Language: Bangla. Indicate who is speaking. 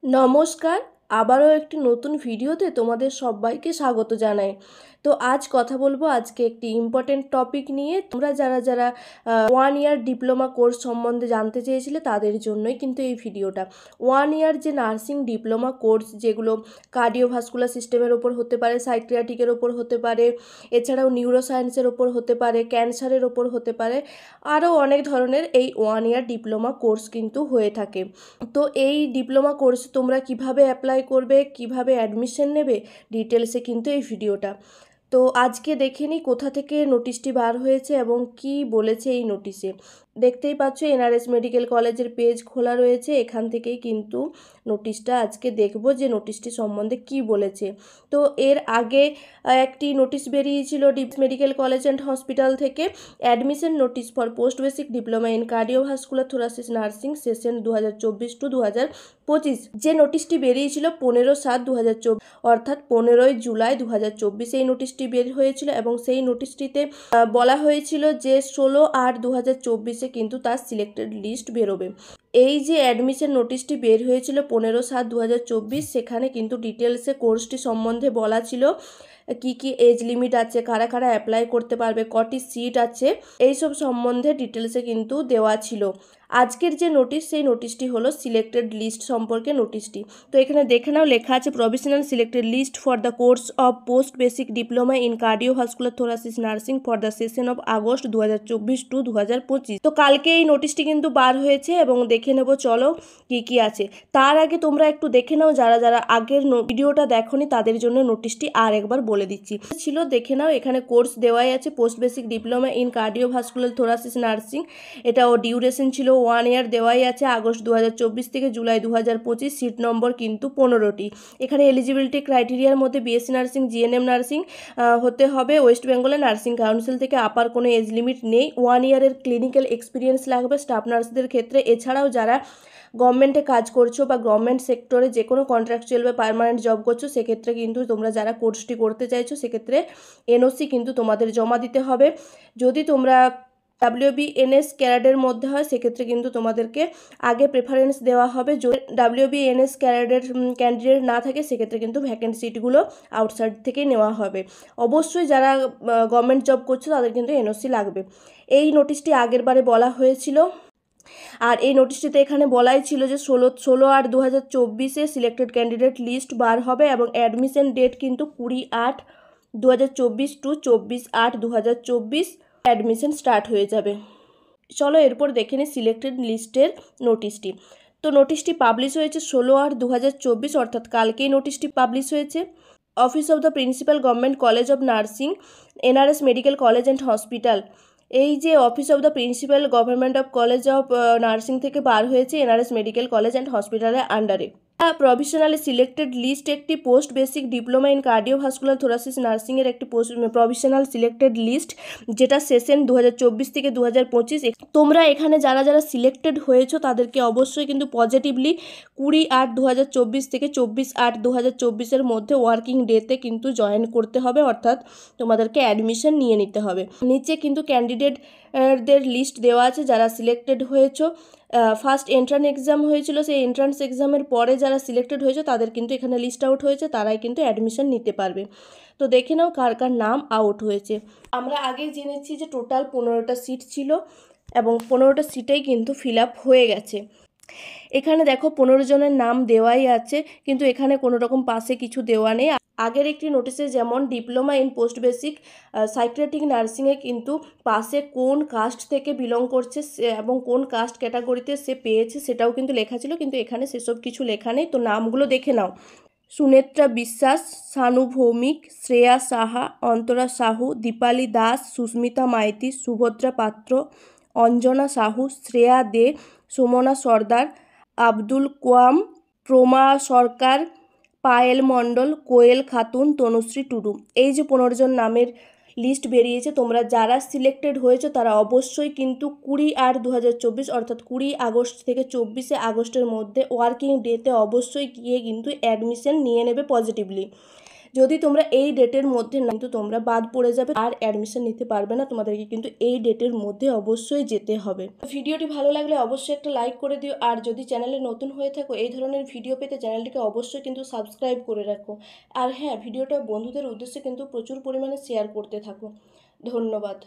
Speaker 1: নমস্কার, আবারও একটি নতুন ভিডিওতে তোমাদের সবাইকে স্বাগত জানাই। তো আজ কথা বলবো আজকে একটি ইম্পর্টেন্ট টপিক নিয়ে। তোমরা যারা 1 ইয়ার ডিপ্লোমা কোর্স সম্বন্ধে জানতে চেয়েছিলে তাদের জন্যই কিন্তু এই ভিডিওটা। 1 ইয়ার যে নার্সিং ডিপ্লোমা কোর্স, যেগুলো কার্ডিওভাস্কুলার সিস্টেমের ওপর হতে পারে, সাইকিয়াট্রিকের ওপর হতে পারে, এছাড়াও নিউরোসায়েন্সের ওপর হতে পারে, ক্যান্সারের ওপর হতে পারে, আরও অনেক ধরনের এই 1 ইয়ার ডিপ্লোমা কোর্স কিন্তু হয়ে থাকে। তো এই ডিপ্লোমা কোর্স তোমরা কিভাবে অ্যাপ্লাই করবে, কিভাবে অ্যাডমিশন নেবে, ডিটেলসে কিন্তু এই ভিডিওটা। তো আজকে দেখে নিই কোথা থেকে নোটিশটি বার হয়েছে এবং কি বলেছে এই নোটিশে। দেখতেই পাচ্ছ এনআরএস মেডিকেল কলেজের পেজ খোলা রয়েছে, এখান থেকেই কিন্তু নোটিশটা আজকে দেখব যে নোটিশটি সম্বন্ধে কি বলেছে। তো এর আগে একটি নোটিশ বেরিয়েছিল ডিপস মেডিকেল কলেজ অ্যান্ড হসপিটাল থেকে, admission notice for post basic diploma in cardiovascular thoracic nursing session 2024 to 2025। যে নোটিশটি বেরিয়েছিল 15/7/2024, অর্থাৎ 15 জুলাই 2024 এই নোটিশটি বের হয়েছিল এবং সেই নোটিশটিতে বলা হয়েছিল যে 16/8/2024 কিন্তু তার সিলেক্টেড লিস্ট বেরোবে। এই যে অ্যাডমিশন নোটিশটি বের হয়েছিল 15/7/2024, সেখানে কিন্তু ডিটেলসে কোর্সটি সম্বন্ধে বলা ছিল, কি কি এজ লিমিট আছে, কারা কারা অ্যাপ্লাই করতে পারবে, কটি সিট আছে, এইসব সম্বন্ধে ডিটেলসে কিন্তু দেওয়া ছিল। আজকের যে নোটিশ, সেই নোটিশটি হলো সিলেক্টেড লিস্ট সম্পর্কে নোটিশটি। তো এখানে দেখে নাও, লেখা আছে provisional selected list for the course of post basic diploma in cardiovascular thoracic nursing for the session of August 2024 to 2025। তো কালকে এই নোটিশটি কিন্তু বার হয়েছে এবং দেখে নেব চলো কি কি আছে। তার আগে তোমরা একটু দেখে নাও, যারা আগের ভিডিওটা দেখোনি তাদের জন্য নোটিশটি আর একবার বলে দিচ্ছি। ছিল দেখে নাও, এখানে কোর্স দেওয়াই আছে post basic diploma in cardiovascular thoracic nursing, এটা ও ডিউরেশন ছিল 1 ইয়ার, দেওয়াই আছে আগস্ট 2024 থেকে জুলাই 2025। সিট নম্বর কিন্তু 15টি। এখানে এলিজিবিলিটি ক্রাইটেরিয়ার মধ্যে বিএসসি নার্সিং, জিএনএম নার্সিং হতে হবে, ওয়েস্ট বেঙ্গলের নার্সিং কাউন্সিল থেকে, আপার কোনো এজ লিমিট নেই, 1 ইয়ারের ক্লিনিক্যাল এক্সপিরিয়েন্স লাগবে স্টাফ নার্সদের ক্ষেত্রে। এছাড়াও যারা গভর্নমেন্টে কাজ করছো বা গভর্নমেন্ট সেক্টরে যে কোনো কন্ট্রাকচুয়াল বা পার্মানেন্ট জব করছো, সেক্ষেত্রে কিন্তু তোমরা যারা কোর্সটি করতে চাইছো সেক্ষেত্রে এনওসি কিন্তু তোমাদের জমা দিতে হবে। যদি তোমরা WBNS ক্যাডারের মধ্যে হয় সেক্ষেত্রে কিন্তু তোমাদেরকে আগে প্রেফারেন্স দেওয়া হবে। যদি WBNS ক্যাডারের ক্যান্ডিডেট না থাকে সেক্ষেত্রে কিন্তু ভ্যাকেন্ট সিটগুলো আউটসাইড থেকে নেওয়া হবে। অবশ্যই যারা গভর্নমেন্ট জব করছো তাদের কিন্তু এনওসি লাগবে। এই নোটিশটি আগের বারে বলা হয়েছিল, আর এই নোটিশটিতে এখানে বলাই ছিল যে 16/8/2024 সিলেক্টেড ক্যান্ডিডেট লিস্ট বার হবে এবং অ্যাডমিশন ডেট কিন্তু 20/8/2024 টু 24/8/2024 অ্যাডমিশন স্টার্ট হয়ে যাবে। চলো এরপর দেখে নিই সিলেক্টেড লিস্টের নোটিশটি। তো নোটিশটি পাবলিশ হয়েছে 16/8/2024, অর্থাৎ কালকেই নোটিশটি পাবলিশ হয়েছে। Office of the principal government college of nursing, NRS medical college and hospital. এই যে office of the principal government of college of nursing থেকে বার হয়েছে এনআরএস মেডিকেল কলেজ অ্যান্ড হসপিটালের আন্ডারে। প্রভিশনালি সিলেক্টেড লিস্ট একটি post basic diploma in cardiovascular thoracic নার্সিংয়ের একটি প্রভিশনাল সিলেক্টেড লিস্ট, যেটা সেশন 2024 থেকে 2025। তোমরা এখানে যারা সিলেক্টেড হয়েছো তাদেরকে অবশ্যই কিন্তু পজিটিভলি 20/8/2024 থেকে 24/8/2024 মধ্যে ওয়ার্কিং ডেতে কিন্তু জয়েন করতে হবে, অর্থাৎ তোমাদেরকে অ্যাডমিশন নিয়ে নিতে হবে। নিচে কিন্তু ক্যান্ডিডেটদের লিস্ট দেওয়া আছে যারা সিলেক্টেড হয়েছো। ফার্স্ট এন্ট্রান্স এক্সাম হয়েছিল, সেই এন্ট্রান্স এক্সামের পরে যারা সিলেক্টেড হয়েছে তাদের কিন্তু এখানে লিস্ট আউট হয়েছে, তারাই কিন্তু অ্যাডমিশন নিতে পারবে। তো দেখে নাও কার কার নাম আউট হয়েছে। আমরা আগেই জেনেছি যে টোটাল 15টা সিট ছিল এবং 15টা সিটেই কিন্তু ফিল আপ হয়ে গেছে। এখানে দেখো 15 জনের নাম দেওয়াই আছে, কিন্তু এখানে কোনো রকম পাশে কিছু দেওয়া নেই। আগের একটি নোটিশে যেমন diploma in post basic psychiatric নার্সিংয়ে কিন্তু পাশে কোন কাস্ট থেকে বিলং করছে এবং কোন কাস্ট ক্যাটাগরিতে সে পেয়েছে সেটাও কিন্তু লেখা ছিল, কিন্তু এখানে সেসব কিছু লেখা নেই। তো নামগুলো দেখে নাও: সুনেত্রা বিশ্বাস, শানু ভৌমিক, শ্রেয়া সাহা, অন্তরা সাহু, দীপালি দাস, সুস্মিতা মাইতি, সুভদ্রা পাত্র, অঞ্জনা সাহু, শ্রেয়া দে, সুমনা সর্দার, আব্দুল কোয়াম, প্রমা সরকার, পায়েল মণ্ডল, কোয়েল খাতুন, তনুশ্রী টুডু। এই যে 15 জন নামের লিস্ট বেরিয়েছে, তোমরা যারা সিলেক্টেড হয়েছে তারা অবশ্যই কিন্তু 20/8/2024 অর্থাৎ 20 আগস্ট থেকে 24 আগস্টের মধ্যে ওয়ার্কিং ডেতে অবশ্যই গিয়ে কিন্তু অ্যাডমিশন নিয়ে নেবে পজিটিভলি। যদি তোমরা এই ডেটের মধ্যে না, কিন্তু তোমরা বাদ পড়ে যাবে আর অ্যাডমিশন নিতে পারবে না। তোমাদেরকে কিন্তু এই ডেটের মধ্যে অবশ্যই যেতে হবে। ভিডিওটি ভালো লাগলে অবশ্যই একটা লাইক করে দিও, আর যদি চ্যানেলে নতুন হয়ে থাকো এই ধরনের ভিডিও পেতে চ্যানেলটিকে অবশ্যই কিন্তু সাবস্ক্রাইব করে রাখো। আর হ্যাঁ, ভিডিওটা বন্ধুদের উদ্দেশ্যে কিন্তু প্রচুর পরিমাণে শেয়ার করতে থাকো। ধন্যবাদ।